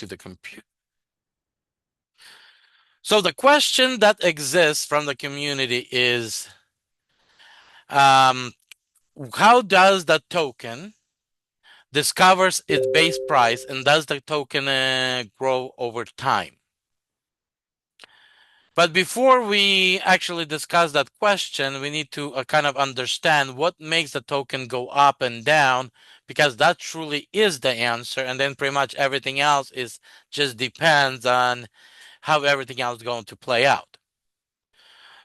to the computer. So the question that exists from the community is, how does the token discovers its base price, and does the token grow over time? But before we actually discuss that question, we need to kind of understand what makes the token go up and down, because that truly is the answer. And then pretty much everything else is just depends on how everything else is going to play out.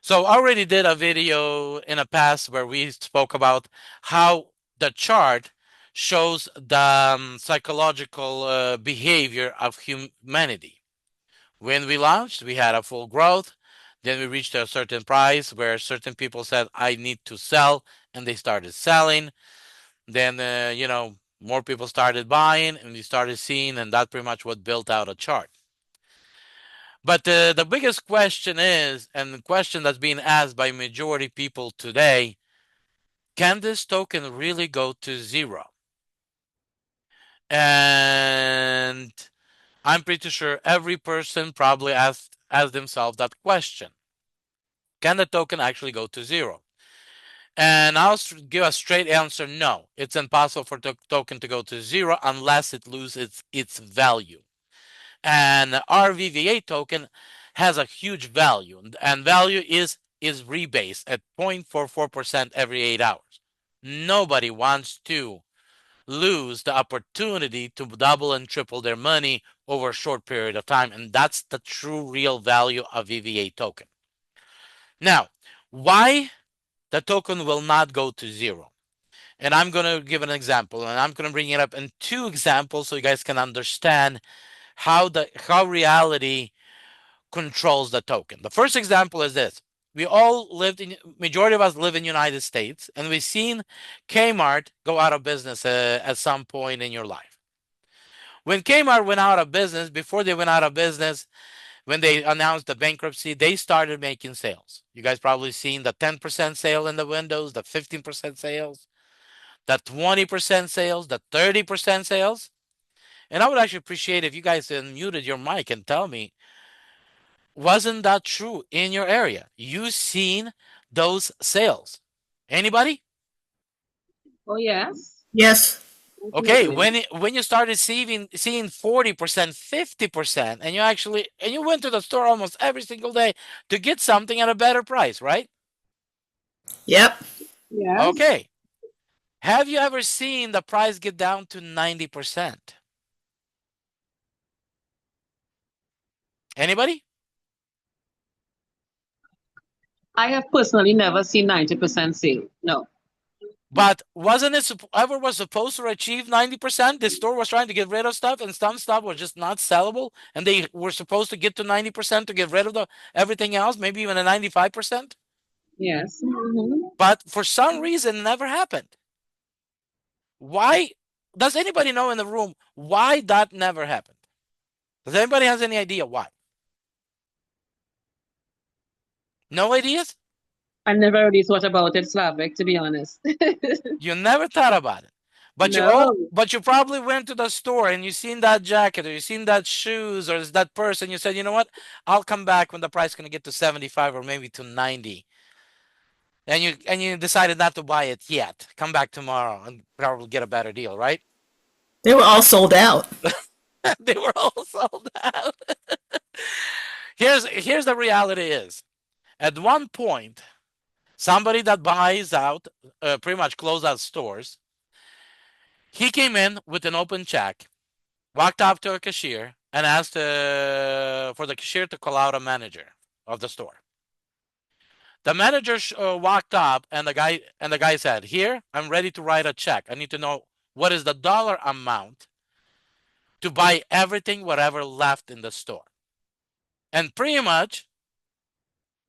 So I already did a video in the past where we spoke about how the chart shows the psychological behavior of humanity. When we launched, we had a full growth. Then we reached a certain price where certain people said, I need to sell, and they started selling. Then, more people started buying, and we started seeing, and that pretty much what built out a chart. But the biggest question is, and the question that's being asked by majority people today, can this token really go to zero? And I'm pretty sure every person probably asked themselves that question. Can the token actually go to zero? And I'll give a straight answer, no. It's impossible for the token to go to zero unless it loses its value. And our VVA token has a huge value, and value is rebased at 0.44% every 8 hours. Nobody wants to lose the opportunity to double and triple their money over a short period of time, and that's the true real value of VVA token. Now, why the token will not go to zero? And I'm going to give an example, and I'm going to bring it up in two examples so you guys can understand how reality controls the token. The first example is this. We all majority of us live in United States, and we've seen Kmart go out of business at some point in your life. When Kmart went out of business, before they went out of business, when they announced the bankruptcy, they started making sales. You guys probably seen the 10% sale in the windows, the 15% sales, the 20% sales, the 30% sales. And I would actually appreciate if you guys unmuted your mic and tell me, wasn't that true in your area? You seen those sales? Anybody? Oh, yes. Yes. Okay, Definitely. when you started seeing 40%, 50%, and you went to the store almost every single day to get something at a better price, right? Yep. Yes. Okay. Have you ever seen the price get down to 90%? Anybody? I have personally never seen 90% sale. No. But wasn't it ever was supposed to achieve 90%? The store was trying to get rid of stuff, and some stuff was just not sellable, and they were supposed to get to 90% to get rid of everything else, maybe even a 95%. Yes. But for some reason, it never happened. Why? Does anybody know in the room why that never happened? Does anybody has any idea why? No ideas? I never really thought about it, Slavic, to be honest. You never thought about it. But No. you probably went to the store and you seen that jacket, or you seen that shoes, or that purse, and you said, you know what? I'll come back when the price is gonna get to 75 or maybe to 90. And you decided not to buy it yet. Come back tomorrow and probably get a better deal, right? They were all sold out. They were all sold out. Here's the reality is, at one point, somebody that buys out, pretty much close out stores, he came in with an open check, walked up to a cashier, and asked for the cashier to call out a manager of the store. The manager walked up, and the guy said, "Here, I'm ready to write a check. I need to know what is the dollar amount to buy everything, whatever left in the store." And pretty much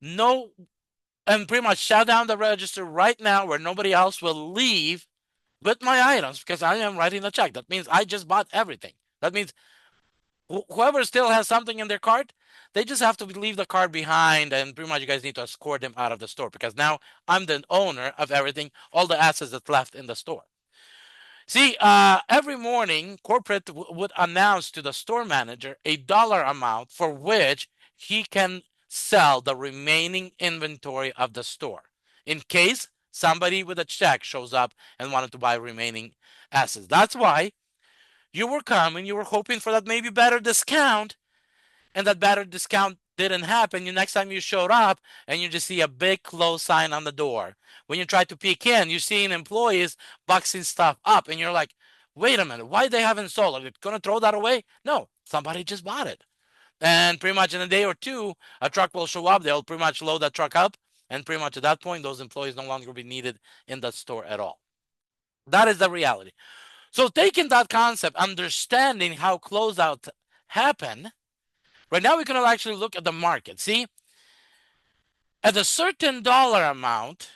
no, and pretty much shut down the register right now, where nobody else will leave with my items, because I am writing a check. That means I just bought everything. That means whoever still has something in their cart, they just have to leave the cart behind, and pretty much you guys need to escort them out of the store, because now I'm the owner of everything, all the assets that's left in the store. See, every morning, corporate would announce to the store manager a dollar amount for which he can sell the remaining inventory of the store in case somebody with a check shows up and wanted to buy remaining assets. That's why you were coming, you were hoping for that maybe better discount, and that better discount didn't happen. You next time you showed up and you just see a big close sign on the door. When you try to peek in, you're seeing employees boxing stuff up, and you're like, wait a minute, why they haven't sold? Are they gonna throw that away? No, somebody just bought it. And pretty much in a day or two, a truck will show up, they'll pretty much load that truck up, and pretty much at that point, those employees no longer be needed in that store at all. That is the reality. So taking that concept, understanding how closeouts happen, right now we can actually look at the market. See, at a certain dollar amount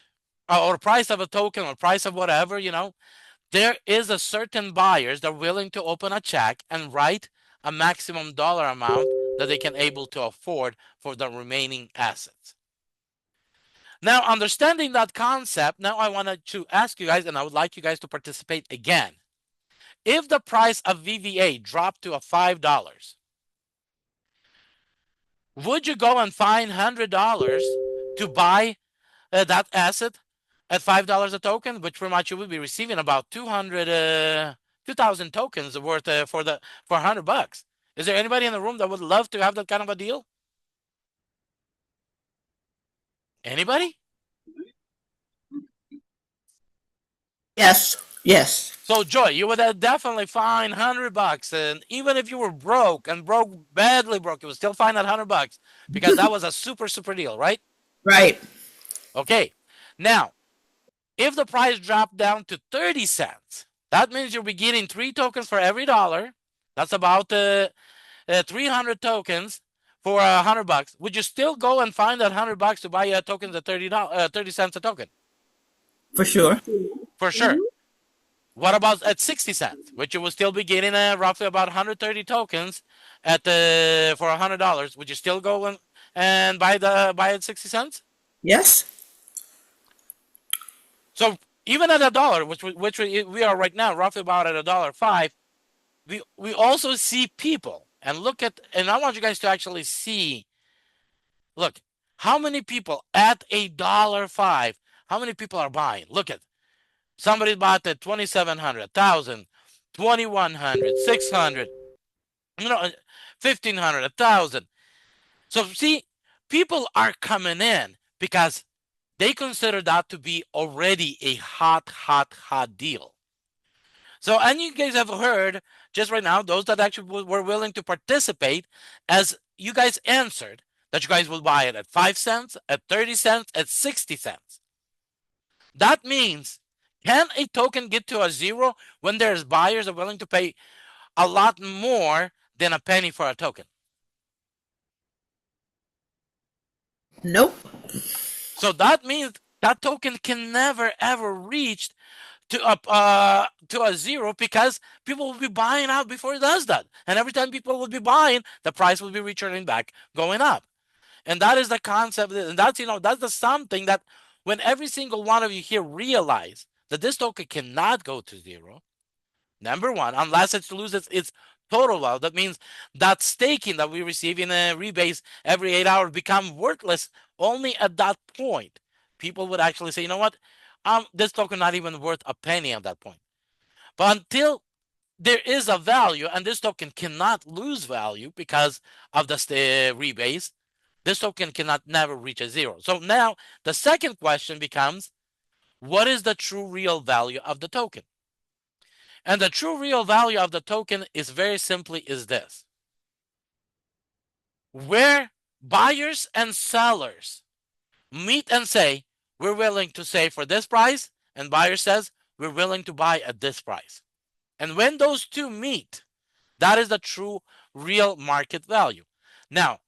or price of a token or price of whatever, there is a certain buyers that are willing to open a check and write a maximum dollar amount that they can able to afford for the remaining assets. Now, understanding that concept, now I wanted to ask you guys, and I would like you guys to participate again. If the price of VVA dropped to $5, would you go and find $100 to buy that asset at $5 a token, which pretty much you would be receiving about 2,000 tokens worth for $100? Is there anybody in the room that would love to have that kind of a deal? Anybody? Yes. Yes. So Joy, you would definitely find $100, and even if you were broke and badly broke, you would still find that $100 because that was a super deal, right? Right. Okay. Now, if the price dropped down to 30 cents, that means you'll be getting 3 tokens for every dollar. That's about 300 tokens for $100. Would you still go and find that $100 to buy tokens at 30 cents a token? For sure. For sure. What about at 60 cents, which you will still be getting roughly about 130 tokens at for $100? Would you still go and buy at 60 cents? Yes. So even at $1, which we are right now, roughly about at $1.05, we also see people and and I want you guys to actually see. Look, how many people at $1.05? How many people are buying? Look at somebody bought at 2,700, 1,000, 2,100, 600, 1,500, 1,000. So see, people are coming in because they consider that to be already a hot deal. So, and you guys have heard just right now, those that actually were willing to participate, as you guys answered, that you guys will buy it at 5 cents, at 30 cents, at 60 cents. That means, can a token get to a zero when there's buyers are willing to pay a lot more than a penny for a token? Nope. So that means that token can never ever reach to a zero because people will be buying out before it does that. And every time people will be buying, the price will be returning back, going up. And that is the concept. And that's the something that when every single one of you here realize that this token cannot go to zero, number one, unless it loses its total value. That means that staking that we receive in a rebase every 8 hours become worthless only at that point. People would actually say, you know what? This token not even worth a penny at that point. But until there is a value, and this token cannot lose value because of the rebase, this token cannot never reach a zero. So now the second question becomes, what is the true real value of the token? And the true real value of the token is very simply is this. Where buyers and sellers meet and say, we're willing to say for this price, and buyer says, we're willing to buy at this price. And when those two meet, that is the true real market value. Now,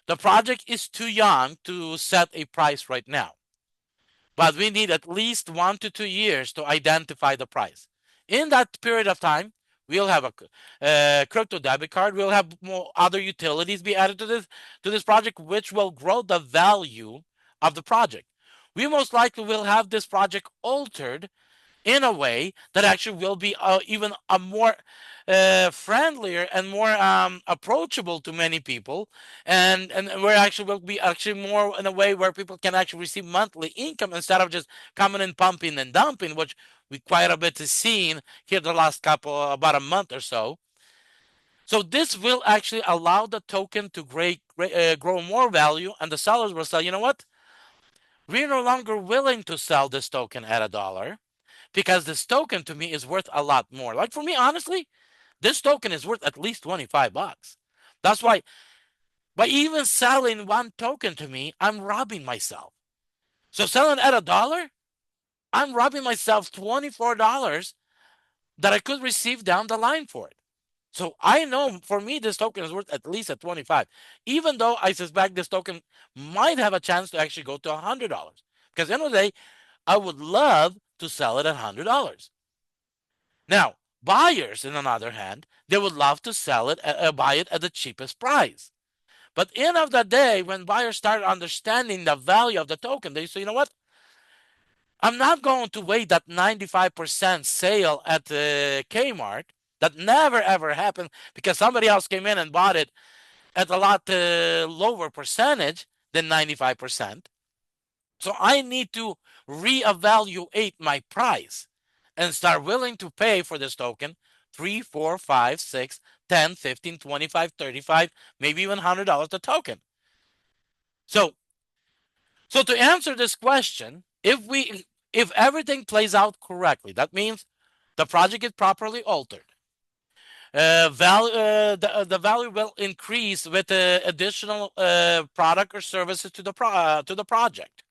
the project is too young to set a price right now, but we need at least 1 to 2 years to identify the price. In that period of time, we'll have a crypto debit card. We'll have more other utilities be added to this project, which will grow the value of the project. We most likely will have this project altered in a way that actually will be even a more friendlier and more approachable to many people, and where actually will be actually more in a way where people can actually receive monthly income instead of just coming and pumping and dumping, which we quite a bit has seen here the last couple about a month or so. So this will actually allow the token to grow more value, and the sellers will say, you know what? We're no longer willing to sell this token at $1 because this token to me is worth a lot more. Like for me, honestly, this token is worth at least 25 bucks. That's why by even selling one token to me, I'm robbing myself. So selling at $1, I'm robbing myself $24 that I could receive down the line for it. So I know for me this token is worth at least at 25, even though I suspect this token might have a chance to actually go to $100. Because at the end of the day, I would love to sell it at $100. Now, buyers, on the other hand, they would love to sell it, buy it at the cheapest price. But end of the day, when buyers start understanding the value of the token, they say, you know what? I'm not going to wait that 95% sale at the Kmart that never ever happened because somebody else came in and bought it at a lot lower percentage than 95%. So I need to reevaluate my price and start willing to pay for this token 3, 4, 5, 6, 10, 15, 25, 35, maybe even $100 a token. So to answer this question, if everything plays out correctly, that means the project is properly altered. The value will increase with additional product or services to the project.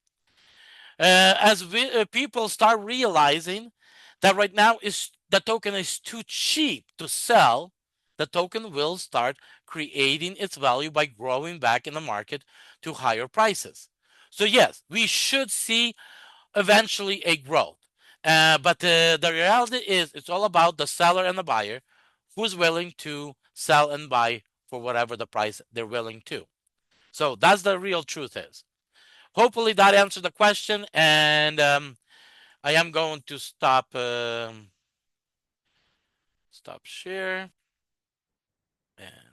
As people start realizing that right now is the token is too cheap to sell, the token will start creating its value by growing back in the market to higher prices. So yes, we should see eventually a growth. But the reality is it's all about the seller and the buyer who's willing to sell and buy for whatever the price they're willing to. So that's the real truth is. Hopefully that answered the question, and I am going to stop share and